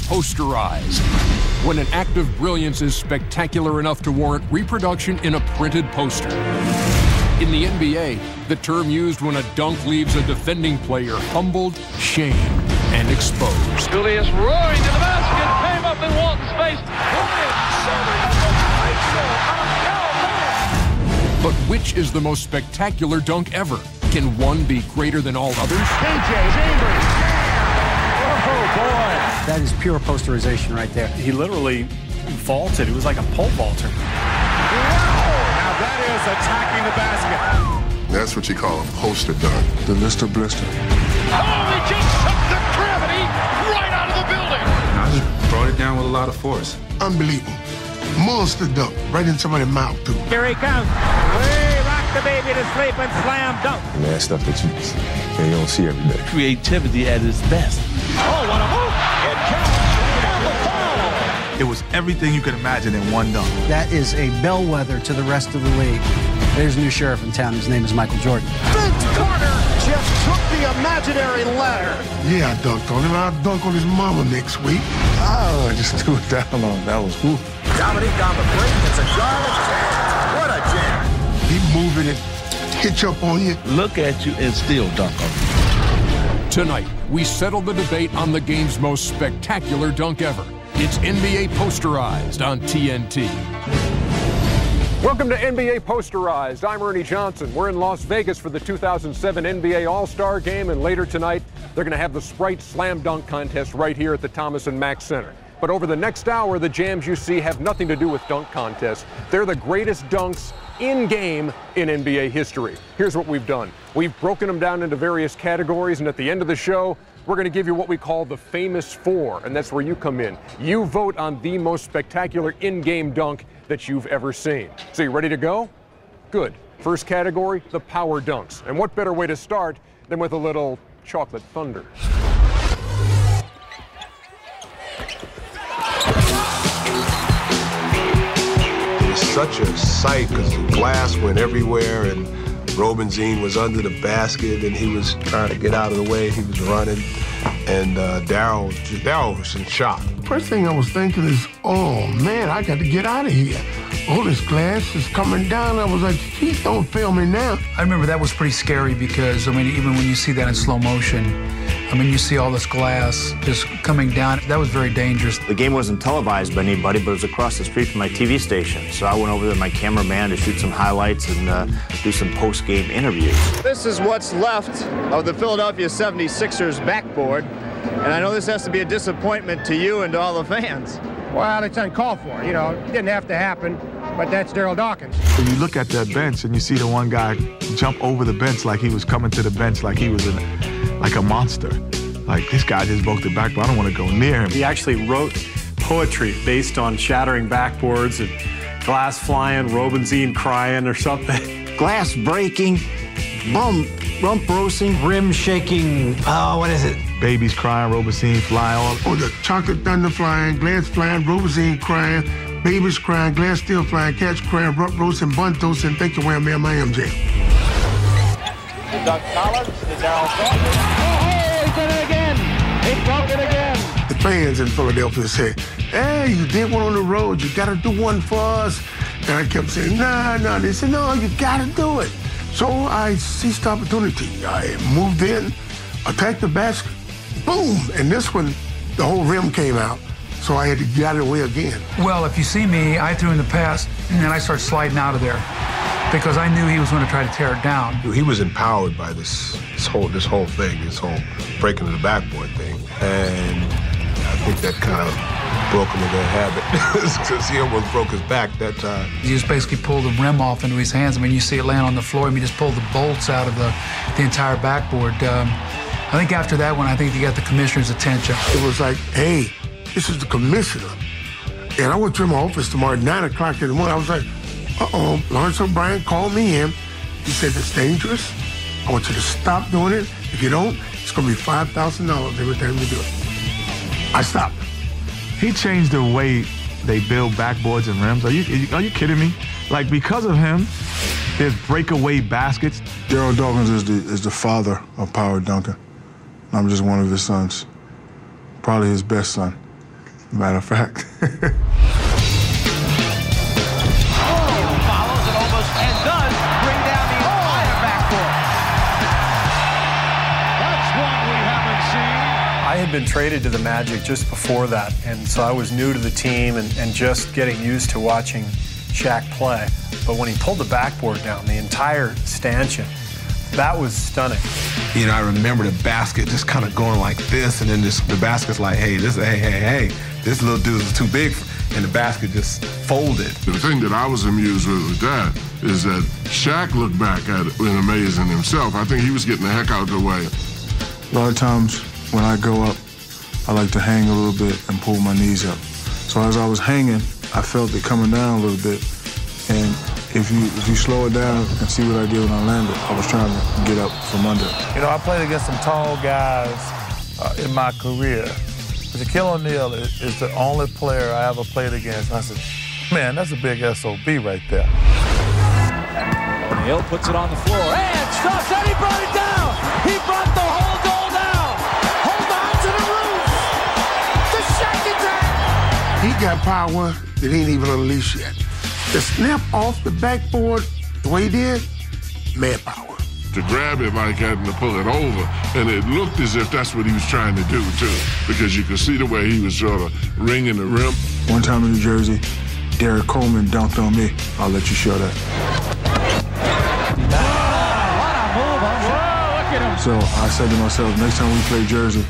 Posterized. When an act of brilliance is spectacular enough to warrant reproduction in a printed poster. In the NBA, the term used when a dunk leaves a defending player humbled, shamed, and exposed. Julius roaring to the basket, came up in Walton's face. But which is the most spectacular dunk ever? Can one be greater than all others? KJ Chambers. Oh, boy. That is pure posterization right there. He literally vaulted. It was like a pole vaulter. Wow! Now that is attacking the basket. That's what you call a poster dunk. The Lister Blister. Oh, he just sucked the gravity right out of the building. I just brought it down with a lot of force. Unbelievable. Monster dunk right in somebody's mouth, too. Here he comes. Way rock the baby to sleep and slam dunk. Man, stuff that you don't see every day. Creativity at its best. Oh, what a move! It counts. And the foul. It was everything you could imagine in one dunk. That is a bellwether to the rest of the league. There's a new sheriff in town. His name is Michael Jordan. Vince Carter just took the imaginary ladder. Yeah, I dunked on him. I'll dunk on his mama next week. Oh, I just threw it down on him. That was cool. Dominique on the break. It's a garbage jam. What a jam. He moving it, hitch up on you. Look at you and still dunk on you. Tonight, we settle the debate on the game's most spectacular dunk ever. It's NBA Posterized on TNT. Welcome to NBA Posterized. I'm Ernie Johnson. We're in Las Vegas for the 2007 NBA All-Star Game, and later tonight, they're going to have the Sprite Slam Dunk Contest right here at the Thomas & Mack Center. But over the next hour, the jams you see have nothing to do with dunk contests. They're the greatest dunks in-game in NBA history. Here's what we've done. We've broken them down into various categories, and at the end of the show, we're going to give you what we call the Famous Four, and that's where you come in. You vote on the most spectacular in-game dunk that you've ever seen. So you ready to go? Good. First category, the power dunks. And what better way to start than with a little chocolate thunder? Such a sight because the glass went everywhere and Robinson was under the basket and he was trying to get out of the way. He was running and Darryl was in shock. First thing I was thinking is, oh man, I got to get out of here. All this glass is coming down. I was like, geez, don't fail me now. I remember that was pretty scary because, I mean, even when you see that in slow motion, I mean, you see all this glass just coming down. That was very dangerous. The game wasn't televised by anybody, but it was across the street from my TV station. So I went over there with my cameraman to shoot some highlights and do some post-game interviews. This is what's left of the Philadelphia 76ers backboard. And I know this has to be a disappointment to you and to all the fans. Well, it's uncalled for. You know, it didn't have to happen, but that's Daryl Dawkins. When you look at that bench and you see the one guy jump over the bench like he was coming to the bench like he was like a monster. Like, this guy just broke the backboard. I don't want to go near him. He actually wrote poetry based on shattering backboards and glass flying, Robinson crying or something. Glass breaking, rump roasting, Rim shaking, what is it? Babies crying, Robinson flying all. Oh, the chocolate thunder flying, glass flying, Robinson crying, babies crying, glass still flying, cats crying, rump roasting, bun toasting, thank you, wham, bam, I am jail. The Doug Collins, the Darryl Dawkins. Oh, he did it again. He broke it again. The fans in Philadelphia say, hey, you did one on the road. You got to do one for us. And I kept saying, nah. They said, no, you got to do it. So I seized the opportunity. I moved in, attacked the basket, boom. And this one, the whole rim came out. So I had to get out of the way again. Well, if you see me, I threw in the pass, and then I started sliding out of there because I knew he was going to try to tear it down. He was empowered by this whole thing, this whole breaking of the backboard thing. And I think that kind of broke him of that habit because he almost broke his back that time. He just basically pulled the rim off into his hands. I mean, you see it land on the floor. I mean, he just pulled the bolts out of the entire backboard. I think after that one, I think he got the commissioner's attention. It was like, hey, this is the commissioner. And I went to my office tomorrow at 9 o'clock in the morning. I was like, uh-oh, Lawrence O'Brien called me in. He said, it's dangerous. I want you to stop doing it. If you don't, it's going to be $5,000 every time you do it. I stopped. He changed the way they build backboards and rims. Are you kidding me? Like, because of him, there's breakaway baskets. Daryl Dawkins is the father of power dunking. I'm just one of his sons. Probably his best son. Matter of fact. Follows it almost and does bring down the entire backboard. That's one we haven't seen. I had been traded to the Magic just before that, and so I was new to the team and just getting used to watching Shaq play. But when he pulled the backboard down, the entire stanchion, that was stunning. You know, I remember the basket just kind of going like this, and then the basket's like, hey, this little dude is too big, and the basket just folded. The thing that I was amused with that is that Shaq looked back at it and amazing himself. I think he was getting the heck out of the way. A lot of times when I go up, I like to hang a little bit and pull my knees up. So as I was hanging, I felt it coming down a little bit. And if you slow it down and see what I did when I landed, I was trying to get up from under. You know, I played against some tall guys in my career. But Shaquille O'Neal is the only player I ever played against. I said, man, that's a big SOB right there. O'Neal puts it on the floor and stops, and he brought it down. He brought the whole goal down. Hold on to the roof. The Shaq attack. He got power that he ain't even unleashed yet. The snap off the backboard, the way he did, mad power. To grab it like that and to pull it over, and it looked as if that's what he was trying to do, too, because you could see the way he was sort of ringing the rim. One time in New Jersey, Derek Coleman dunked on me. I'll let you show that. So I said to myself, next time we play Jersey,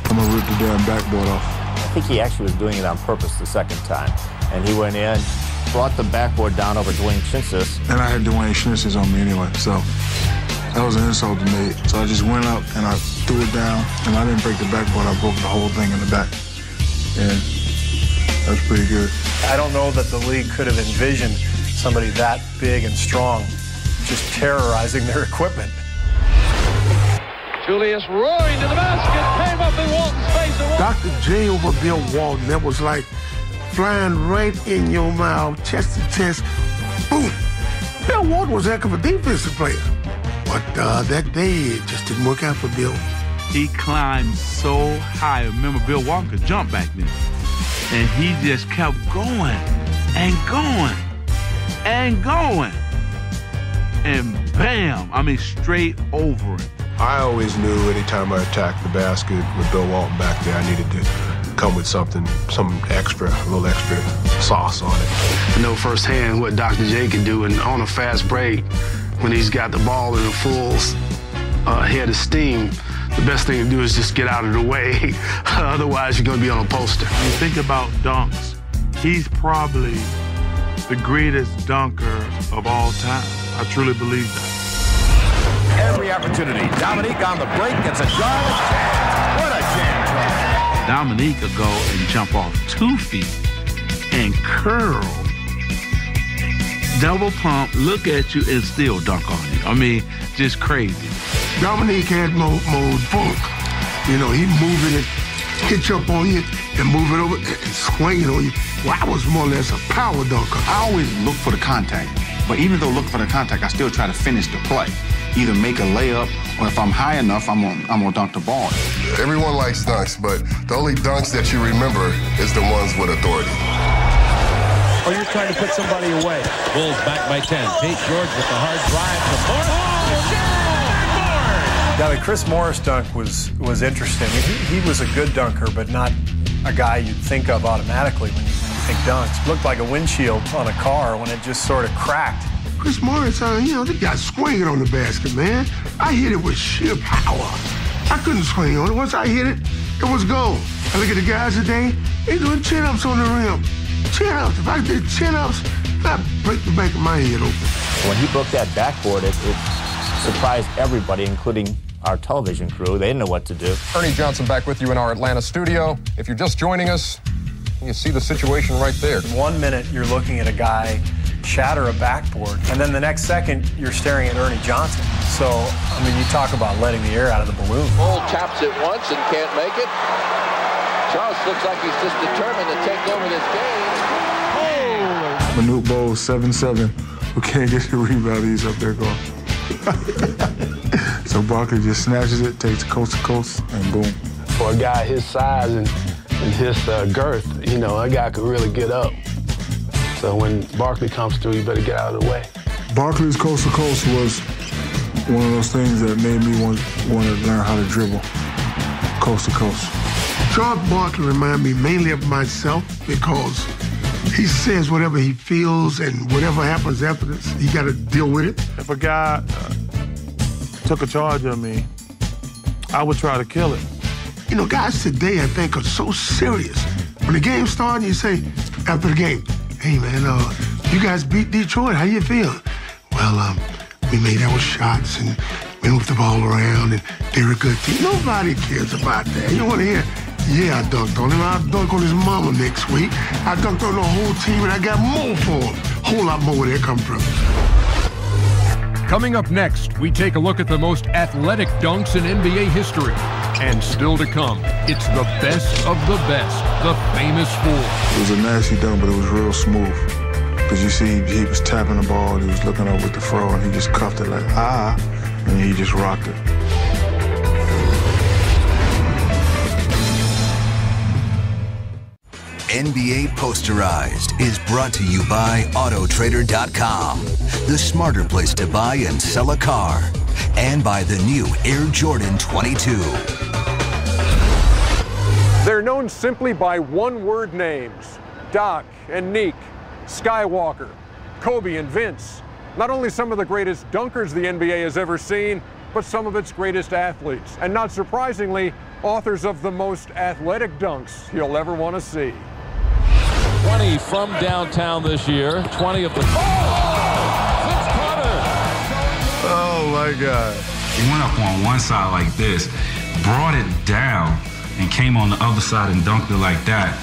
I'm going to rip the damn backboard off. I think he actually was doing it on purpose the second time. And he went in, brought the backboard down over Dwayne Schnitz's. And I had Dwayne Schnitz's on me anyway, so that was an insult to me. So I just went up and I threw it down, and I didn't break the backboard. I broke the whole thing in the back. And that's pretty good. I don't know that the league could have envisioned somebody that big and strong just terrorizing their equipment. Julius roaring to the basket, came up in Walton's face. Dr. J over Bill Walton, that was like flying right in your mouth, chest to chest, boom. Bill Walton was a heck of a defensive player. But that day, it just didn't work out for Bill. He climbed so high. Remember, Bill Walton could jump back then. And he just kept going and going and going. And bam, I mean, straight over it. I always knew anytime I attacked the basket with Bill Walton back there, I needed to come with something, some extra, a little extra sauce on it. I know firsthand what Dr. J can do, and on a fast break, when he's got the ball in a full head of steam, the best thing to do is just get out of the way. Otherwise, you're going to be on a poster. When you think about dunks, he's probably the greatest dunker of all time. I truly believe that. Every opportunity. Dominique on the break gets a drive. What a jam. Dominique could go and jump off 2 feet and curl, double pump, look at you, and still dunk on you. I mean, just crazy. Dominique had more funk. You know, he moving it, hitch up on you, and move it over and swing it on you. Well, I was more or less a power dunker. I always look for the contact, but even though looking for the contact, I still try to finish the play. Either make a layup, or if I'm high enough, I'm gonna dunk the ball. Everyone likes dunks, but the only dunks that you remember is the ones with authority. Or you're trying to put somebody away. Bulls back by 10. Pete George with the hard drive to Morris. Yeah, the Chris Morris dunk was interesting. He was a good dunker, but not a guy you'd think of automatically when you think dunks. It looked like a windshield on a car when it just sort of cracked. Chris Morris, you know, they got swinging on the basket, man. I hit it with sheer power. I couldn't swing on it. Once I hit it, it was goal. I look at the guys today, they doing chin-ups on the rim. Chin-ups. If I did chin-ups, I'd break the back of my head open. When he broke that backboard, it surprised everybody, including our television crew. They didn't know what to do. Ernie Johnson back with you in our Atlanta studio. If you're just joining us, you see the situation right there. In 1 minute, you're looking at a guy shatter a backboard, and then the next second, you're staring at Ernie Johnson. So, I mean, you talk about letting the air out of the balloon. Bull taps it once and can't make it. Charles looks like he's just determined to take over this game. Oh! Manute Bol, 7'7", who can't get the rebound, he's up there going. So Barkley just snatches it, takes it coast to coast, and boom. For a guy his size and and his girth, you know, that guy could really get up. So when Barkley comes through, you better get out of the way. Barkley's coast to coast was one of those things that made me want to learn how to dribble coast to coast. Charles Barkley reminded me mainly of myself because he says whatever he feels, and whatever happens after this, he got to deal with it. If a guy took a charge of me, I would try to kill it. You know, guys today, I think, are so serious. When the game starts, you say, after the game, hey, man, you guys beat Detroit. How you feel? Well, we made our shots, and we moved the ball around, and they're a good team. Nobody cares about that. You want to hear, yeah, I dunked on him. I'll dunk on his mama next week. I dunked on the whole team, and I got more for him. Whole lot more where they come from. Coming up next, we take a look at the most athletic dunks in NBA history. And still to come, it's the best of the best, the famous four. It was a nasty dunk, but it was real smooth. Because you see, he was tapping the ball, he was looking up with the fro, and he just cuffed it like, and he just rocked it. NBA Posterized is brought to you by Autotrader.com, the smarter place to buy and sell a car, and by the new Air Jordan 22. They're known simply by one-word names: Doc and Neek, Skywalker, Kobe and Vince. Not only some of the greatest dunkers the NBA has ever seen, but some of its greatest athletes. And not surprisingly, authors of the most athletic dunks you'll ever want to see. 20 from downtown this year. 20 of the... Vince Carter! Oh, my God. He went up on one side like this, brought it down, and came on the other side and dunked it like that.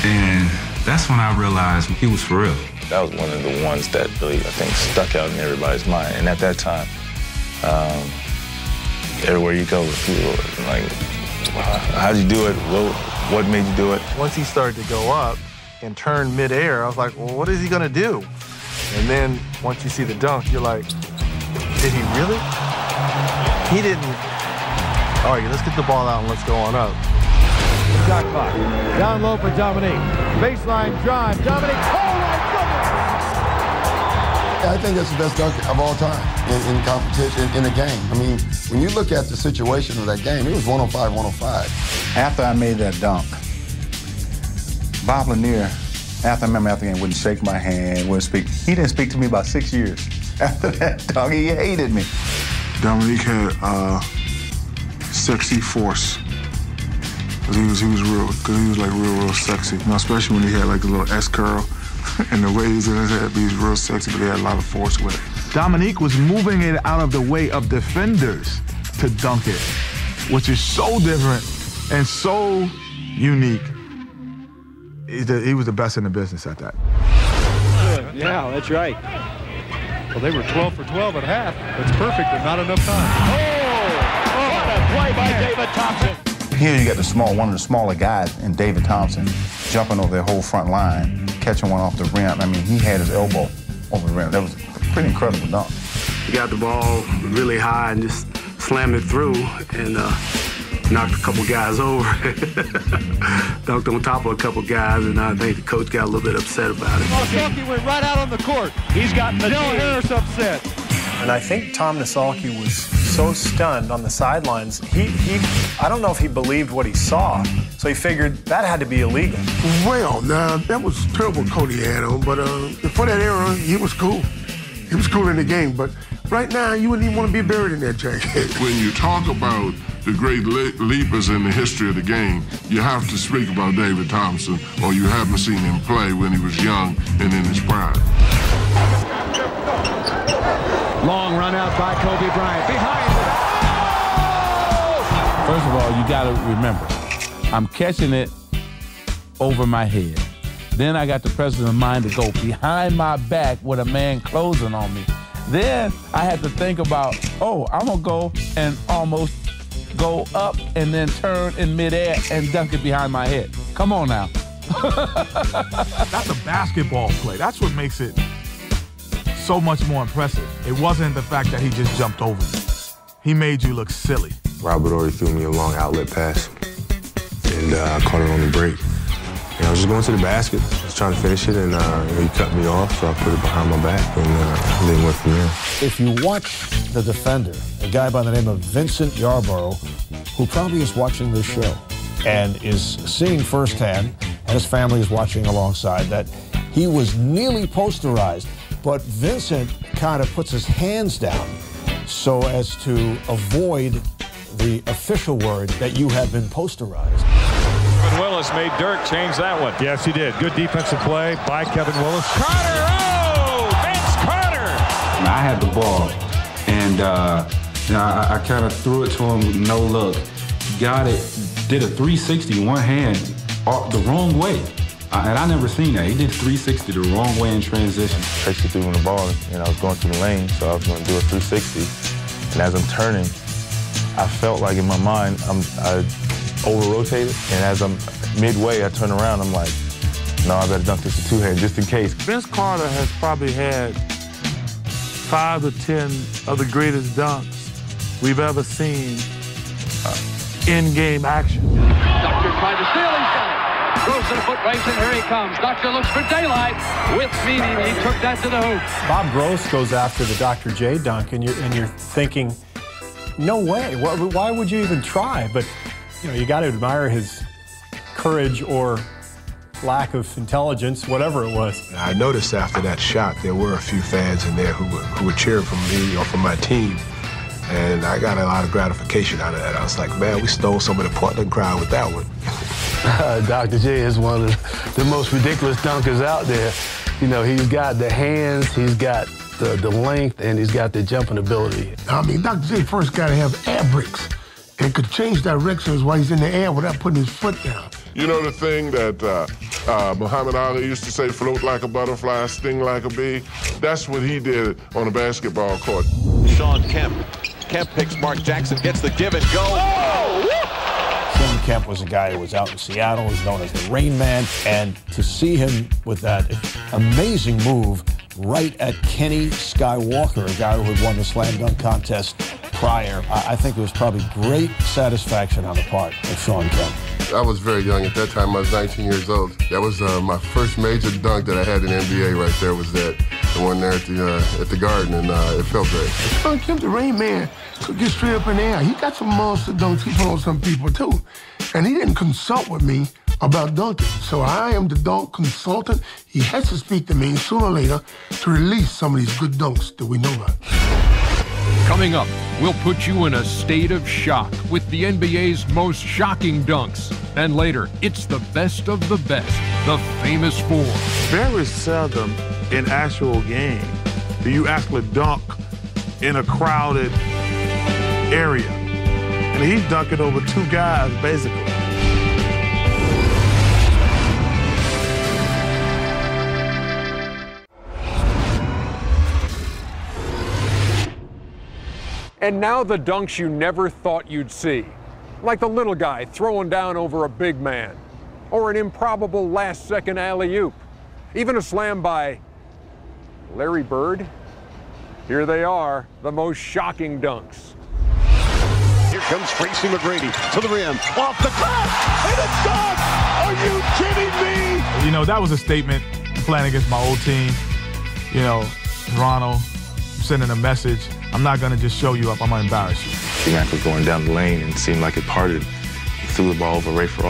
And that's when I realized he was for real. That was one of the ones that really, I think, stuck out in everybody's mind. And at that time, everywhere you go, people were like, how'd you do it? What made you do it? Once he started to go up and turn midair, I was like, well, what is he gonna do? And then once you see the dunk, you're like, did he really? He didn't. All right, let's get the ball out and let's go on up. Shot clock. Down low for Dominique. Baseline drive. Dominique. Oh, my goodness! I think that's the best dunk of all time in competition, in a game. I mean, when you look at the situation of that game, it was 105-105. After I made that dunk, Bob Lanier, after the game, wouldn't shake my hand, wouldn't speak. He didn't speak to me about 6 years. After that dunk, he hated me. Dominique had sexy force. Cause he was like real sexy. You know, especially when he had like a little S curl and the waves in his head. He was real sexy, but he had a lot of force with it. Dominique was moving it out of the way of defenders to dunk it, which is so different and so unique. He was the best in the business at that. Yeah, that's right. Well, they were 12 for 12 at half. That's perfect, but not enough time. Oh, what a play by David Thompson. Here you got one of the smaller guys in David Thompson jumping over their whole front line, catching one off the rim. I mean, he had his elbow over the rim. That was a pretty incredible dunk. He got the ball really high and just slammed it through and knocked a couple guys over. Dunked on top of a couple guys, and I think the coach got a little bit upset about it. Nasalki went right out on the court. He's got Del Harris upset. And I think Tom Nasalki was so stunned on the sidelines, I don't know if he believed what he saw, so he figured that had to be illegal. Well, now, that was terrible coat he had on, but for that era, he was cool. He was cool in the game, but right now, you wouldn't even want to be buried in that jacket. When you talk about the great leapers in the history of the game, you have to speak about David Thompson, or you haven't seen him play when he was young and in his prime. Long run out by Kobe Bryant. Behind it. First of all, you got to remember, I'm catching it over my head. Then I got the presence of mind to go behind my back with a man closing on me. Then I had to think about, I'm going to go and almost go up and then turn in midair and dunk it behind my head. Come on now. That's a basketball play. That's what makes it so much more impressive. It wasn't the fact that he just jumped over me. He made you look silly. Robert Horry threw me a long outlet pass, and I caught it on the break. And I was just going to the basket, just trying to finish it, and he cut me off, so I put it behind my back, and then went from there. If you watch the defender, a guy by the name of Vincent Yarborough, who probably is watching this show and is seeing firsthand, and his family is watching alongside, that he was nearly posterized, but Vincent kind of puts his hands down so as to avoid the official word that you have been posterized. Kevin Willis made Dirk change that one. Yes, he did. Good defensive play by Kevin Willis. Carter, oh! Vince Carter! I had the ball, and I kind of threw it to him, no look. Got it, did a 360, one hand, the wrong way. And I never seen that. He did 360 the wrong way in transition. Basically threw him the ball, and I was going through the lane, so I was going to do a 360. And as I'm turning, I felt like in my mind, I over-rotated, and as I'm midway, I turn around, I'm like, no, I better dunk this to two-hand just in case. Vince Carter has probably had 5 to 10 of the greatest dunks we've ever seen in-game action. Doctor tried to steal, he's got it. Goes to the foot race, and here he comes. Doctor looks for daylight. With meaning, he took that to the hoop. Bob Gross goes after the Dr. J dunk, and you're thinking, no way. Why would you even try? But you got to admire his courage or lack of intelligence, whatever it was. I noticed after that shot, there were a few fans in there who would cheer for me or for my team. And I got a lot of gratification out of that. I was like, man, we stole some of the Portland crowd with that one. Dr. J is one of the most ridiculous dunkers out there. He's got the hands, he's got the length, and he's got the jumping ability. I mean, Dr. J first got to have air brakes and could change directions while he's in the air without putting his foot down. You know the thing that Muhammad Ali used to say, float like a butterfly, sting like a bee? That's what he did on a basketball court. Sean Kemp. Kemp picks Mark Jackson, gets the give and go. Oh! Sean Kemp was a guy who was out in Seattle. He's known as the Rain Man. And to see him with that amazing move right at Kenny Skywalker, a guy who had won the slam dunk contest prior, I think there was probably great satisfaction on the part of Sean Kemp. I was very young at that time. I was 19 years old. That was my first major dunk that I had in the NBA right there, was the one there at the Garden, and it felt great. Sean Kemp, the Rain Man, could get straight up in the air. He got some monster dunks he put on some people, too. And he didn't consult with me about dunking. So I am the dunk consultant. He has to speak to me sooner or later to release some of these good dunks that we know about. Coming up, we'll put you in a state of shock with the NBA's most shocking dunks. And later, it's the best of the best, the famous four. Very seldom in actual game do you actually dunk in a crowded area. And he's dunking over 2 guys, basically. And now the dunks you never thought you'd see. Like the little guy throwing down over a big man. Or an improbable last-second alley-oop. Even a slam by Larry Bird. Here they are, the most shocking dunks. Here comes Tracy McGrady to the rim, off the glass, and it's done! Are you kidding me? That was a statement playing against my old team. Toronto, sending a message. I'm not going to just show you up, I'm going to embarrass you. T-Mac was going down the lane and seemed like it parted. He threw the ball over Rafer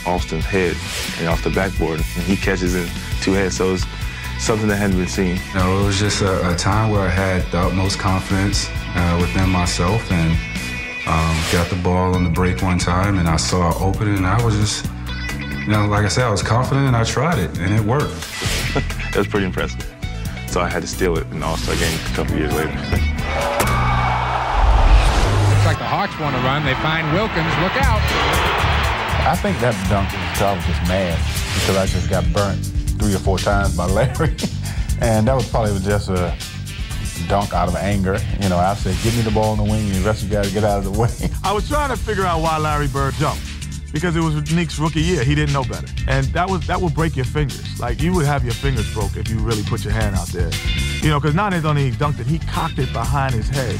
Alston's head and off the backboard, and he catches it 2 heads, so it's something that hadn't been seen. It was just a time where I had the utmost confidence within myself, and got the ball on the break one time, and I saw it open, and I was just, like I said, I was confident, and I tried it, and it worked. It was pretty impressive. So I had to steal it in the All-Star game a couple years later. Looks like the Hawks want to run. They find Wilkins. Look out. I think that dunk was I was just mad because I just got burnt 3 or 4 times by Larry. And that was probably just a dunk out of anger. I said, give me the ball in the wing and the rest of you got to get out of the way. I was trying to figure out why Larry Bird jumped. Because it was Nick's rookie year. He didn't know better. And that would break your fingers. Like, you would have your fingers broke if you really put your hand out there. Because not only he dunked it, he cocked it behind his head.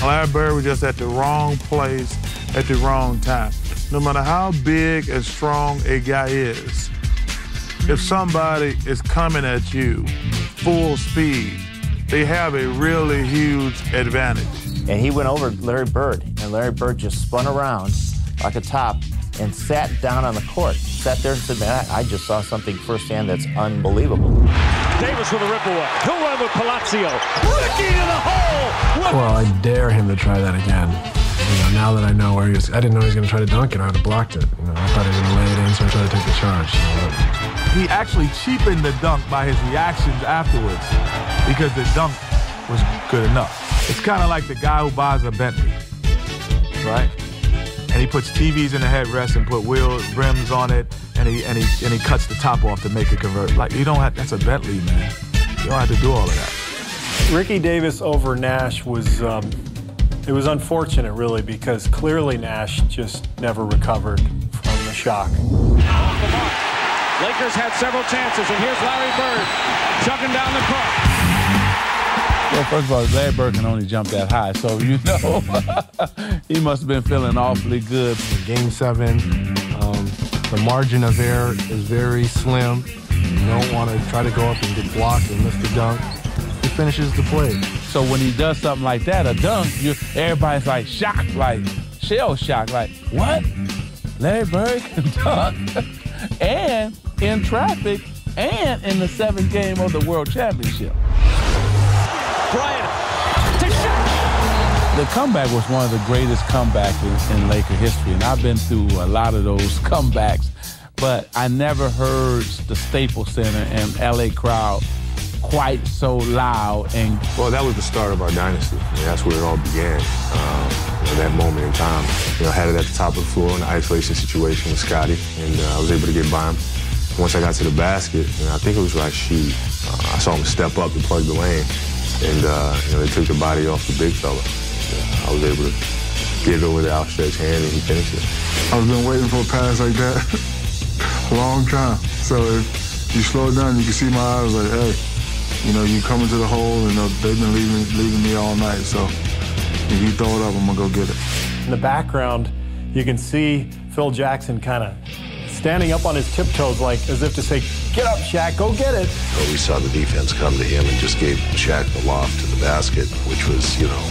Larry Bird was just at the wrong place at the wrong time. no matter how big and strong a guy is, if somebody is coming at you full speed, they have a really huge advantage. And he went over Larry Bird, and Larry Bird just spun around like a top and sat down on the court. Sat there and said, man, I just saw something firsthand that's unbelievable. Davis with a rip away. He'll run with Palazzo. Ricky to the hole! Well, I dare him to try that again. You know, now that I know where he was, I didn't know he was going to try to dunk it. I would have blocked it. You know, I thought he was going to lay it in, so I tried to take the charge. He actually cheapened the dunk by his reactions afterwards because the dunk was good enough. It's kind of like the guy who buys a Bentley, right? And he puts TVs in the headrest and put wheels, rims on it, and he cuts the top off to make it convert. Like, you don't have, that's a Bentley, man. You don't have to do all of that. Ricky Davis over Nash was, it was unfortunate, really, because clearly Nash just never recovered from the shock. Off the mark. Lakers had several chances, and here's Larry Bird chugging down the court. Well, first of all, Larry Bird can only jump that high, so you know he must have been feeling awfully good. Game 7, the margin of error is very slim. You don't want to try to go up and get blocked and miss the dunk. He finishes the play. So when he does something like that, a dunk, everybody's like shocked, like shell shocked, like, what? Larry Bird can dunk? And in traffic, and in the 7th game of the World Championship. Bryant to shot. The comeback was one of the greatest comebacks in Laker history, and I've been through a lot of those comebacks, but I never heard the Staples Center and LA crowd quite so loud. And well, that was the start of our dynasty. I mean, that's where it all began. At that moment in time, you know, I had it at the top of the floor in an isolation situation with Scotty, and I was able to get by him. Once I got to the basket, and I think it was Rashid, I saw him step up and plug the lane. And, you know, they took the body off the big fella. I was able to get it over the outstretched hand, and he finished it. I've been waiting for a pass like that a long time. So if you slow it down, you can see my eyes like, hey, you know, you come into the hole, and they've been leaving me all night. So if you throw it up, I'm going to go get it. In the background, you can see Phil Jackson kind of standing up on his tiptoes, like as if to say, get up, Shaq, go get it. We saw the defense come to him and just gave Shaq the loft to the basket, which was, you know,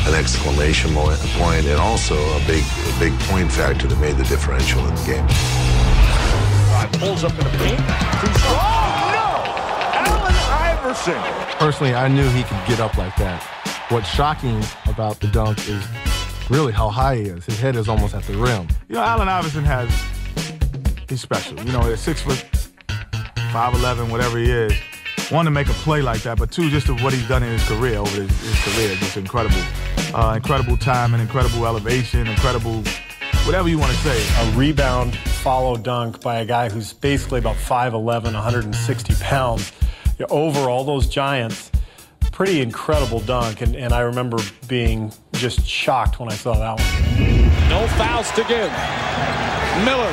an exclamation point and also a big point factor that made the differential in the game. Pulls up in the paint. Oh, no! Allen Iverson. Personally, I knew he could get up like that. What's shocking about the dunk is really how high he is. His head is almost at the rim. You know, Allen Iverson he's special. You know, at 6 foot, 5'11", whatever he is. One, to make a play like that, but two, just what he's done in his career, over his career, just incredible. Incredible time and incredible elevation, incredible, whatever you want to say. A rebound follow dunk by a guy who's basically about 5'11", 160 pounds. You know, over all those giants, pretty incredible dunk, and I remember being just shocked when I saw that one. No fouls to give. Miller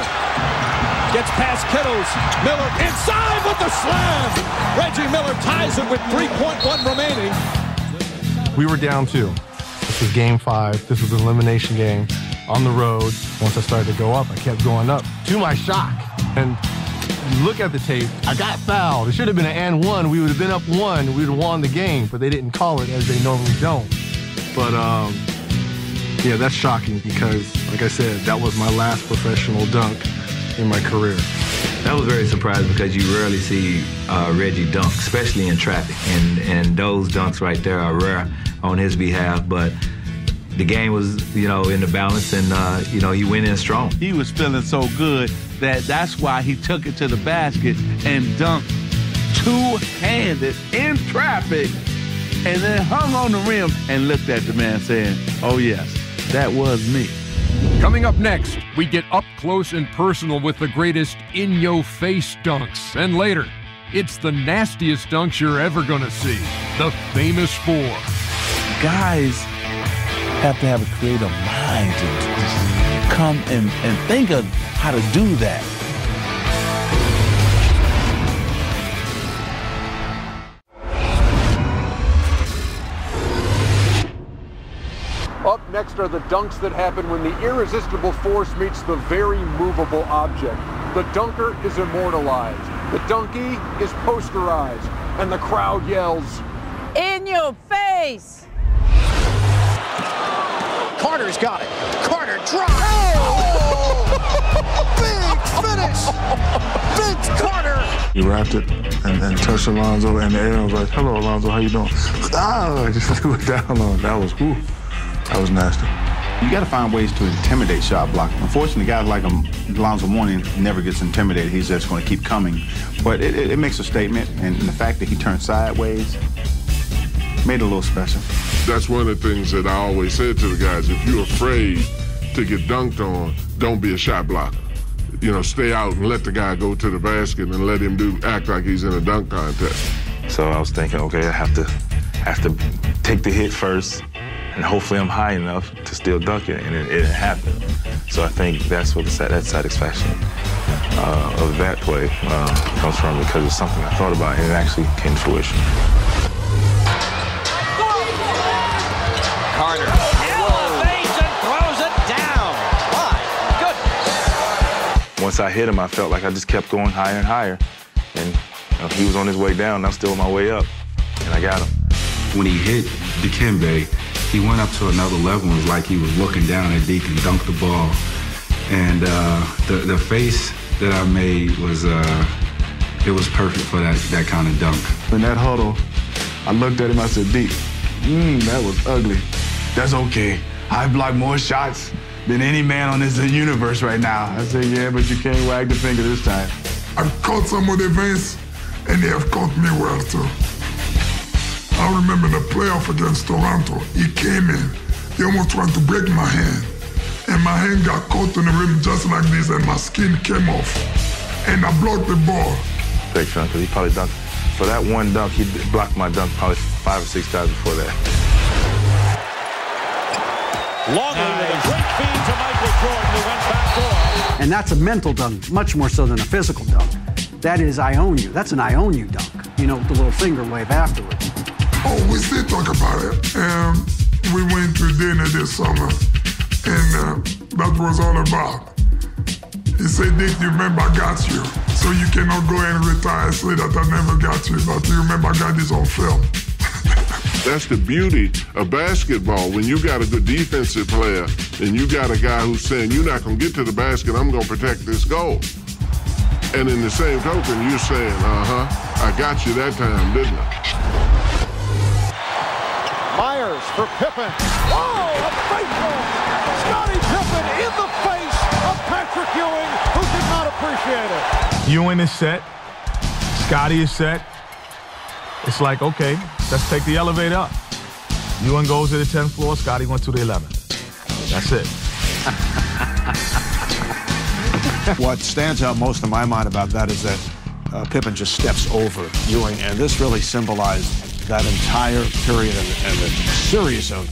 gets past Kittles. Miller inside with the slam. Reggie Miller ties it with 3.1 remaining. We were down 2. This was game 5. This was an elimination game on the road. Once I started to go up, I kept going up. To my shock. And you look at the tape, I got fouled. It should have been an and one. We would have been up 1. We would have won the game, but they didn't call it as they normally don't. But, yeah, that's shocking because, like I said, that was my last professional dunk in my career. That was very surprising because you rarely see Reggie dunk, especially in traffic. And those dunks right there are rare on his behalf. But the game was, you know, in the balance, and, you know, he went in strong. He was feeling so good that's why he took it to the basket and dunked two-handed in traffic and then hung on the rim and looked at the man saying, oh, yes, that was me. Coming up next, we get up close and personal with the greatest in-your-face dunks. And later, it's the nastiest dunks you're ever going to see, the famous 4. Guys have to have a creative mind to just come and think of how to do that. Up next greatest are the dunks that happen when the irresistible force meets the very movable object. The dunker is immortalized. The donkey is posterized. And the crowd yells, "In your face!" Carter's got it. Carter drives. Oh! Big finish! Vince Carter! He wrapped it and touched Alonzo in the air. I was like, "Hello, Alonzo, how you doing?" I just threw it down on him. That was nasty. You got to find ways to intimidate shot blocking. Unfortunately, guys like Alonzo Mourning never gets intimidated. He's just going to keep coming. But it makes a statement, and the fact that he turned sideways made it a little special. That's one of the things that I always said to the guys. If you're afraid to get dunked on, don't be a shot blocker. You know, stay out and let the guy go to the basket and let him act like he's in a dunk contest. So I was thinking, okay, I have to take the hit first, and hopefully I'm high enough to still dunk it, and it happened. So I think that's what that satisfaction of that play comes from, because it's something I thought about, and it actually came to fruition. Carter elevates and throws it down. My goodness. Once I hit him, I felt like I just kept going higher and higher, and he was on his way down, and I'm still on my way up, and I got him. When he hit Dikembe, he went up to another level. It was like he was looking down at Deke and dunked the ball. And the face that I made was, it was perfect for that kind of dunk. In that huddle, I looked at him, I said, "Deke, that was ugly." "That's okay. I block more shots than any man on this universe right now." I said, "Yeah, but you can't wag the finger this time." I've caught some of the Vince, and they have caught me well, too. I remember the playoff against Toronto. He came in. He almost tried to break my hand. And my hand got caught on the rim just like this, and my skin came off. And I blocked the ball. Great feeling, because he probably dunked. For that one dunk, he blocked my dunk probably 5 or 6 times before that. Longley with a great feed to Michael Jordan, who went back door. And that's a mental dunk, much more so than a physical dunk. That is, I own you. That's an I own you dunk. You know, the little finger wave afterwards. Oh, we still talk about it. We went to dinner this summer, and that was all about. He said, "Dick, you remember I got you. So you cannot go and retire and say that I never got you, but you remember I got this on film." That's the beauty of basketball. When you got a good defensive player and you got a guy who's saying, "You're not going to get to the basket, I'm going to protect this goal." And in the same token, you're saying, I got you that time, didn't I? Myers for Pippen. Oh, a faithful Scottie Pippen in the face of Patrick Ewing, who did not appreciate it. Ewing is set. Scottie is set. It's like, okay, let's take the elevator up. Ewing goes to the 10th floor, Scottie went to the 11th. That's it. What stands out most in my mind about that is that Pippen just steps over Ewing, and this really symbolized that entire period and the series of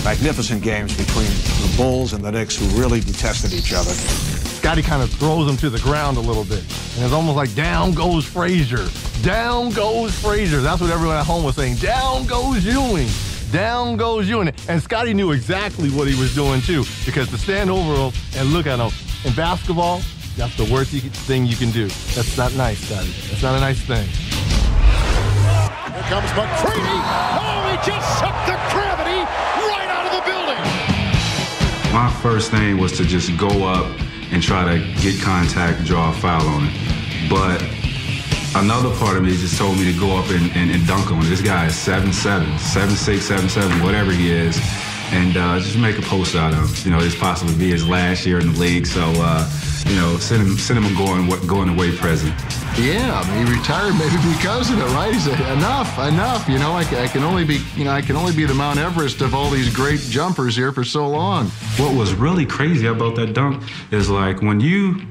magnificent games between the Bulls and the Knicks, who really detested each other. Scottie kind of throws him to the ground a little bit, and it's almost like down goes Frazier. Down goes Frazier. That's what everyone at home was saying. Down goes Ewing. Down goes Ewing. And Scottie knew exactly what he was doing, too, because to stand over him and look at him, in basketball, that's the worst thing you can do. That's not nice, Scottie. That's not a nice thing. Here comes McCready. Oh, he just sucked the gravity right out of the building. My first thing was to just go up and try to get contact, draw a foul on it. But another part of me just told me to go up and dunk on it. This guy is 7'7", 7'6", 7'7", whatever he is. And just make a post out of. You know, it's possibly be his last year in the league, so you know, send him a going away present. Yeah, I mean, he retired maybe because of it, right? He said, enough. You know, I can only be the Mount Everest of all these great jumpers here for so long. What was really crazy about that dunk is, like, when you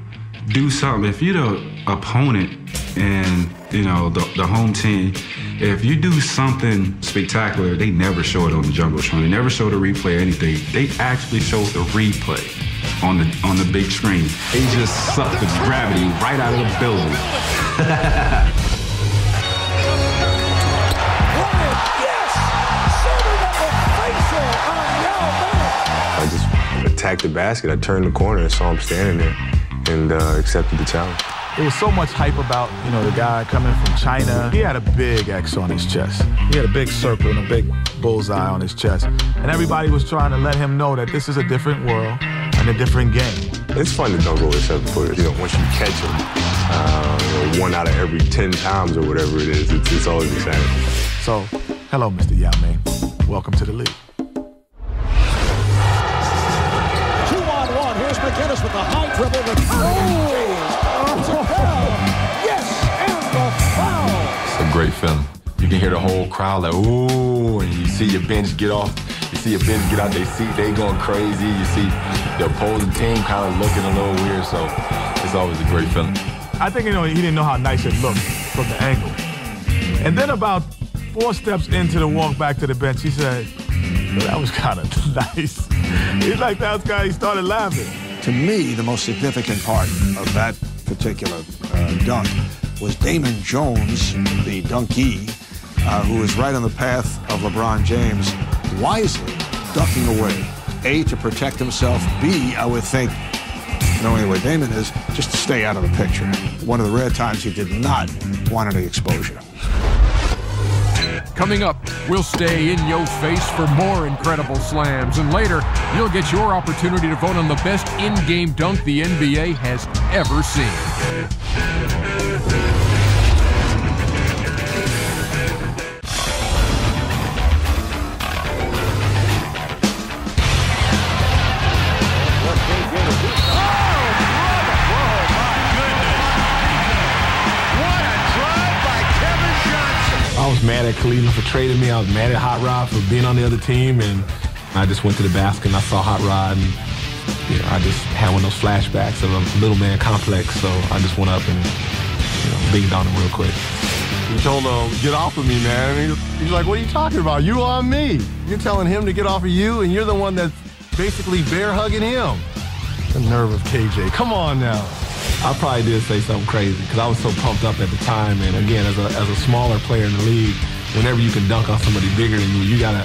do something, if you're the opponent and, you know, the home team, if you do something spectacular, they never show it on the Jumbotron. They never show the replay or anything. They actually show the replay on the big screen. They just sucked the gravity right out of the building. Yes! Centered on the facial on Yao Ming. attacked the basket. I turned the corner and saw him standing there and accepted the challenge. There was so much hype about, the guy coming from China. He had a big X on his chest. He had a big circle and a big bullseye on his chest. And everybody was trying to let him know that this is a different world and a different game. It's fun to dunk over 7-footers. Once you catch them, 1 out of every 10 times or whatever it is, it's always exciting. So, hello, Mr. Yao Ming. Welcome to the league. 2-on-1. Here's McInnes with the high dribble. Yes, and the foul. It's a great feeling. You can hear the whole crowd like, ooh, and you see your bench get off. You see your bench get out their seat, they going crazy. You see the opposing team kind of looking a little weird, so it's always a great feeling. I think, he didn't know how nice it looked from the angle. And then about 4 steps into the walk back to the bench, he said, that was kind of nice. He's like, that guy, he started laughing. To me, the most significant part of that particular dunk was Damon Jones, the dunkee, who is right on the path of LeBron James, wisely ducking away, A, to protect himself, B, I would think, knowing where Damon is, just to stay out of the picture. One of the rare times he did not want any exposure. Coming up, we'll stay in your face for more incredible slams, and later, you'll get your opportunity to vote on the best in-game dunk the NBA has ever seen. I was mad at Cleveland for trading me. I was mad at Hot Rod for being on the other team, and I just went to the basket and I saw Hot Rod, and I just had one of those flashbacks of a little man complex. So I just went up and binged on him real quick. You told him, get off of me, man. And he's like, what are you talking about? You on me. You're telling him to get off of you, and you're the one that's basically bear hugging him. The nerve of KJ. Come on now. I probably did say something crazy because I was so pumped up at the time. And again, as a smaller player in the league, whenever you can dunk on somebody bigger than you, you gotta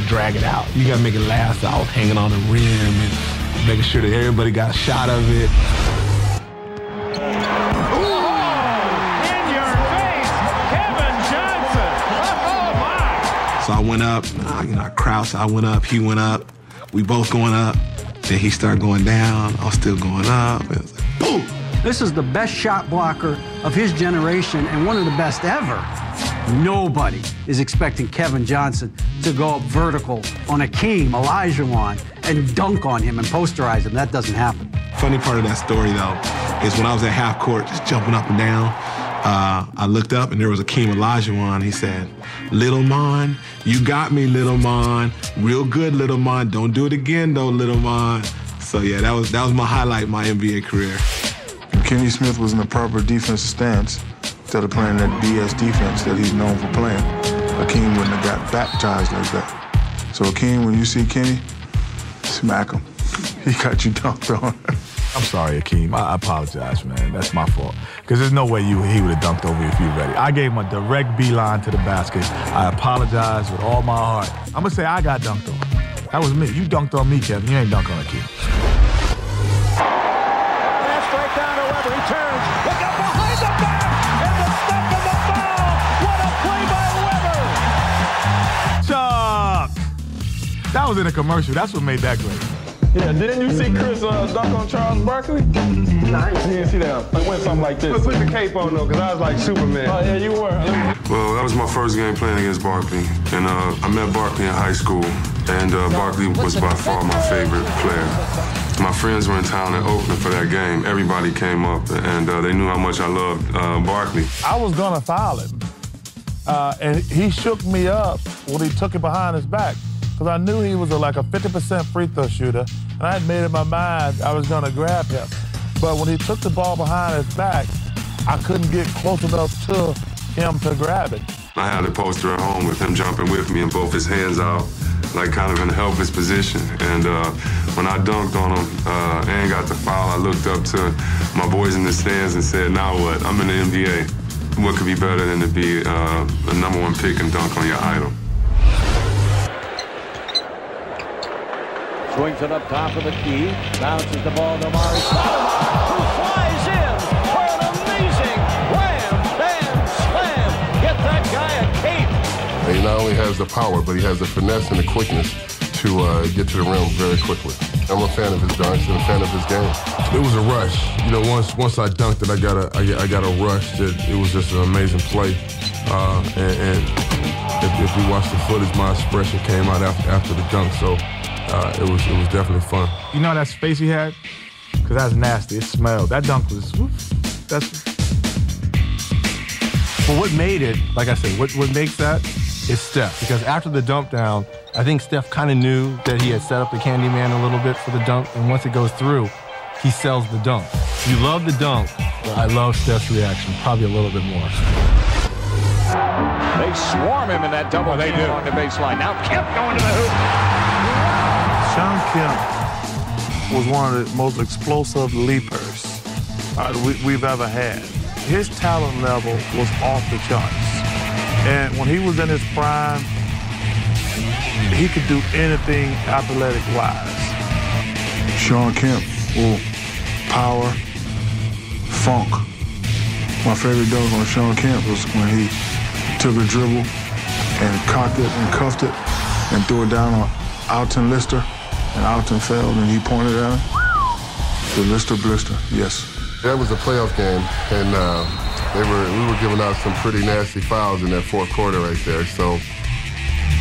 drag it out. You gotta make it last. I was hanging on the rim and making sure that everybody got a shot of it. So I went up, I crouched, I went up, he went up, we both going up. Then he started going down, I was still going up. It was like, boom! This is the best shot blocker of his generation and one of the best ever. Nobody is expecting Kevin Johnson to go up vertical on Akeem Olajuwon and dunk on him and posterize him. That doesn't happen. Funny part of that story, though, is when I was at half court, just jumping up and down, I looked up and there was Akeem Olajuwon. He said, "Little Mon, you got me, Little Mon. Real good, Little Mon. Don't do it again, though, Little Mon." So yeah, that was my highlight of my NBA career. Kenny Smith was in the proper defensive stance instead of playing that BS defense that he's known for playing. Akeem wouldn't have got baptized like that. So Akeem, when you see Kenny, smack him. He got you dunked on. I'm sorry, Akeem. I apologize, man. That's my fault. Because there's no way he would have dunked over you if you were ready. I gave him a direct beeline to the basket. I apologize with all my heart. I'm going to say I got dunked on. That was me. You dunked on me, Kevin. You ain't dunked on Akeem. Pass right down to Weber. He turns. Look up behind the back. And the step and the foul. What a play by Weber. Chuck! That was in a commercial. That's what made that great. Yeah, didn't you see Chris dunk on Charles Barkley? Nah, you didn't see that. It went something like this. Put the cape on though, because I was like Superman. Oh yeah, you were. Well, that was my first game playing against Barkley, and I met Barkley in high school, and Barkley was by far my favorite player. My friends were in town in Oakland for that game. Everybody came up, and they knew how much I loved Barkley. I was gonna foul him, and he shook me up when he took it behind his back, because I knew he was like a 50% free throw shooter, and I had made in my mind I was gonna grab him. But when he took the ball behind his back, I couldn't get close enough to him to grab it. I had a poster at home with him jumping with me and both his hands out, like kind of in a helpless position. And when I dunked on him and got the foul, I looked up to my boys in the stands and said, now what? I'm in the NBA. What could be better than to be a #1 pick and dunk on your idol? Swings it up top of the key. Bounces the ball to Amari Stoudemire, who flies in for an amazing wham, bam, slam. Get that guy a cape. He not only has the power, but he has the finesse and the quickness to get to the rim very quickly. I'm a fan of his dunks and a fan of his game. It was a rush. You know, once I dunked it, I got a rush. It was just an amazing play. And if you watch the footage, my expression came out after the dunk. So it was definitely fun. You know that space he had? Because that's nasty. It smelled. That dunk was. But what made it, like I said, what makes that is Steph. Because after the dump down, I think Steph kind of knew that he had set up the Candyman a little bit for the dunk, and once it goes through, he sells the dunk. You love the dunk, but I love Steph's reaction, probably a little bit more. They swarm him in that double team along the baseline. Now Kemp going to the hoop. Sean Kemp was one of the most explosive leapers we've ever had. His talent level was off the charts. And when he was in his prime, he could do anything athletic-wise. Sean Kemp, power, funk. My favorite dunk on Sean Kemp was when he took a dribble and cocked it and cuffed it and threw it down on Alton Lister, and Alton fell, and he pointed at him. The Lister blister, yes. That was a playoff game, and we were giving out some pretty nasty fouls in that fourth quarter right there. So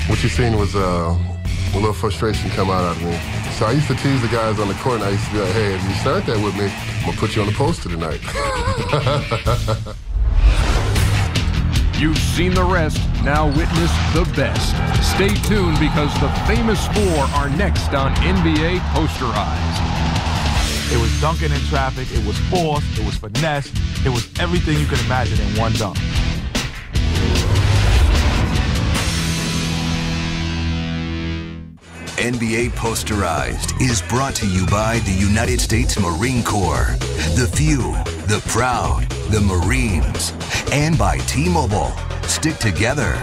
what you seen was a little frustration come out of me. So I used to tease the guys on the court, and I used to be like, hey, if you start that with me, I'm going to put you on the poster tonight. You've seen the rest, now witness the best. Stay tuned because the famous four are next on NBA Posterized. It was dunking in traffic, it was force, it was finesse, it was everything you can imagine in one dunk. NBA Posterized is brought to you by the United States Marine Corps, the few, the proud, the Marines, and by T-Mobile. Stick together.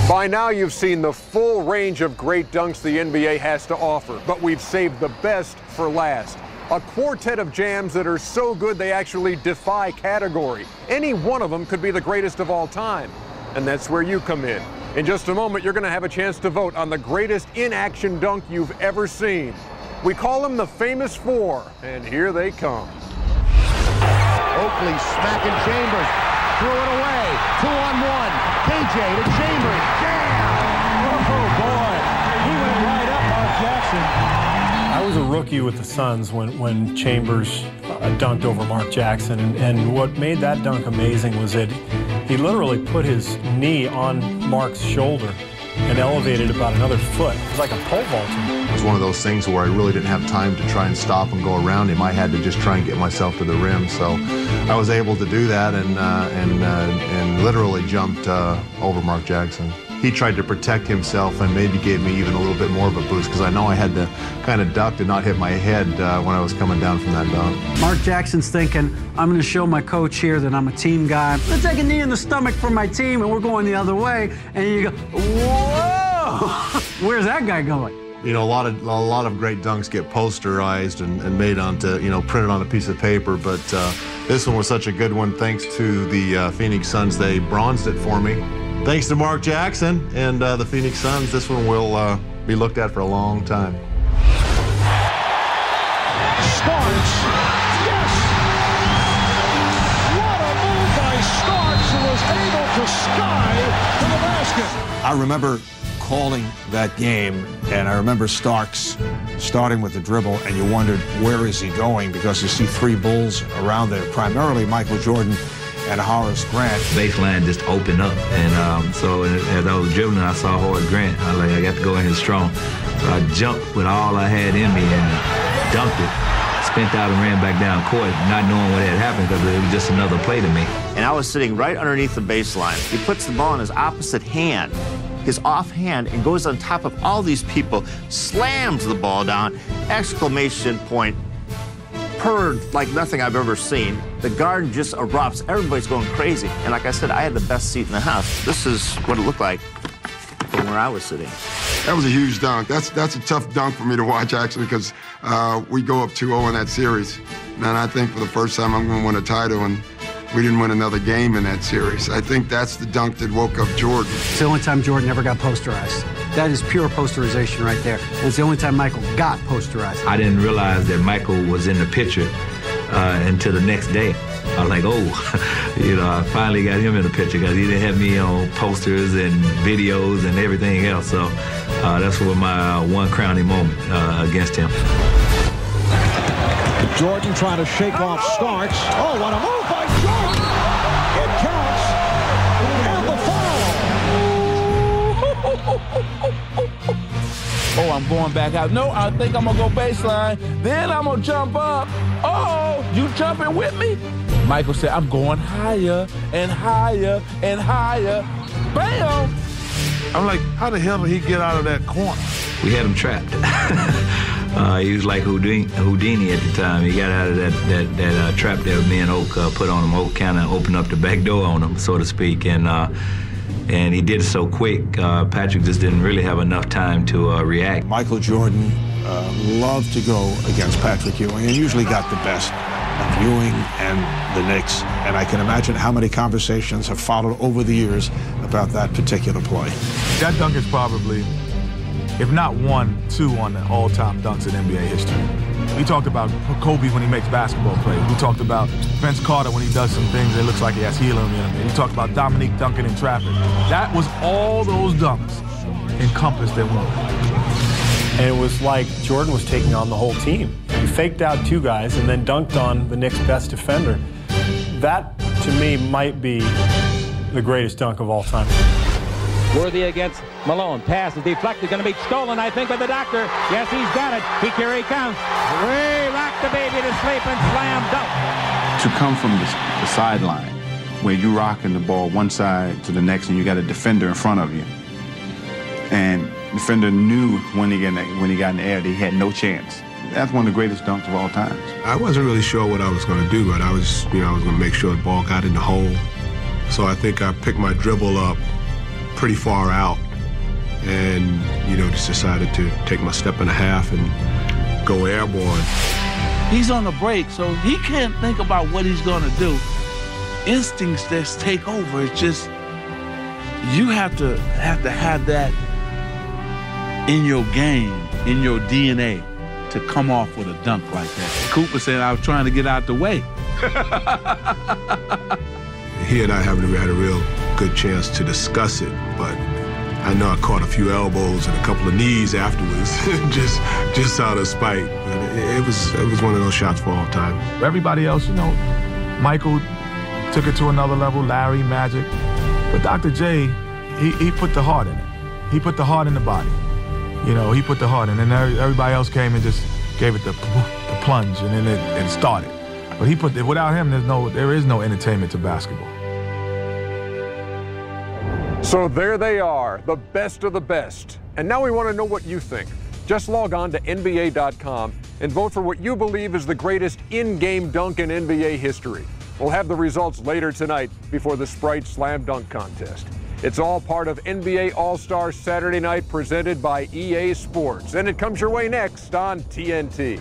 By now, you've seen the full range of great dunks the NBA has to offer, but we've saved the best for last. A quartet of jams that are so good they actually defy category. Any one of them could be the greatest of all time, and that's where you come in. In just a moment, you're going to have a chance to vote on the greatest in-action dunk you've ever seen. We call them the famous four, and here they come. Oakley smacking Chambers. Threw it away. 2-on-1. KJ to Chambers. Jam! Oh, boy. He went right up Mark Jackson. I was a rookie with the Suns when Chambers dunked over Mark Jackson. And what made that dunk amazing was that he literally put his knee on Mark's shoulder and elevated about another foot. It was like a pole vaulting. It was one of those things where I really didn't have time to try and stop and go around him. I had to just try and get myself to the rim. So I was able to do that and literally jumped over Mark Jackson. He tried to protect himself and maybe gave me even a little bit more of a boost because I know I had to kind of duck to not hit my head when I was coming down from that dunk. Mark Jackson's thinking, I'm going to show my coach here that I'm a team guy. I'm going to take a knee in the stomach for my team, and we're going the other way. And you go, whoa! Where's that guy going? You know, a lot of great dunks get posterized and made onto, printed on a piece of paper, but this one was such a good one. Thanks to the Phoenix Suns, they bronzed it for me. Thanks to Mark Jackson and the Phoenix Suns, this one will be looked at for a long time. Starks, yes! What a move by Starks, who was able to sky to the basket. I remember calling that game, and I remember Starks starting with the dribble, and you wondered, where is he going? Because you see three Bulls around there, primarily Michael Jordan and Horace Grant. Baseline just opened up, and so as I was dribbling, I saw Horace Grant. I was like, I got to go in here strong. So I jumped with all I had in me and dunked it. Spent out and ran back down court, not knowing what had happened because it was just another play to me. And I was sitting right underneath the baseline. He puts the ball in his opposite hand, his off hand, and goes on top of all these people, slams the ball down, exclamation point, purred like nothing I've ever seen. The garden just erupts. Everybody's going crazy. And like I said, I had the best seat in the house. This is what it looked like from where I was sitting. That was a huge dunk. That's a tough dunk for me to watch, actually, because we go up 2-0 in that series. And I think for the first time I'm going to win a title, and we didn't win another game in that series. I think that's the dunk that woke up Jordan. It's the only time Jordan ever got posterized. That is pure posterization right there. And it's the only time Michael got posterized. I didn't realize that Michael was in the picture until the next day. I was like, oh, you know, I finally got him in the picture because he didn't have me on posters and videos and everything else. So that's what my one crowning moment against him. Jordan trying to shake off Starks. Oh, what a move by Jordan! It counts, and the foul. Oh, I'm going back out. No, I think I'm gonna go baseline. Then I'm gonna jump up. Oh, you jumping with me? Michael said, I'm going higher and higher and higher. Bam! I'm like, how the hell did he get out of that corner? We had him trapped. He was like Houdini at the time. He got out of that trap that me and Oak put on him. Oak kind of opened up the back door on him, so to speak, and he did it so quick. Patrick just didn't really have enough time to react. Michael Jordan loved to go against Patrick Ewing and usually got the best of Ewing and the Knicks. And I can imagine how many conversations have followed over the years about that particular play. That dunk is probably, if not 1, 2 on the all-time dunks in NBA history. We talked about Kobe when he makes basketball plays. We talked about Vince Carter when he does some things that looks like he has helium in him. We talked about Dominique dunking in traffic. That was all those dunks encompassed in one. And it was like Jordan was taking on the whole team. He faked out 2 guys and then dunked on the Knicks' best defender. That, to me, might be the greatest dunk of all time. Worthy against Malone. Pass is deflected, going to be stolen, I think, by the doctor. Yes, he's got it. Here he comes. Ray rocked the baby to sleep and slam dunk. To come from the sideline, where you rocking the ball one side to the next, and you got a defender in front of you, and the defender knew when he got in the air that he had no chance. That's one of the greatest dunks of all time. I wasn't really sure what I was going to do, but I was going to make sure the ball got in the hole. So I think I picked my dribble up pretty far out and, just decided to take my step and a half and go airborne. He's on the break, so he can't think about what he's going to do. Instincts just take over. It's just, you have to have that in your game, in your DNA, to come off with a dunk like that. Cooper said, I was trying to get out the way. He and I haven't had a real good chance to discuss it, but I know I caught a few elbows and a couple of knees afterwards, just out of spite. But it was one of those shots for all time. Everybody else, Michael took it to another level, Larry, Magic. But Dr. J, he put the heart in it. He put the heart in the body. He put the heart in, and everybody else came and just gave it the plunge, and then it started. But without him, there is no entertainment to basketball. So there they are, the best of the best. And now we want to know what you think. Just log on to NBA.com and vote for what you believe is the greatest in-game dunk in NBA history. We'll have the results later tonight before the Sprite Slam Dunk Contest. It's all part of NBA All-Star Saturday Night presented by EA Sports. And it comes your way next on TNT.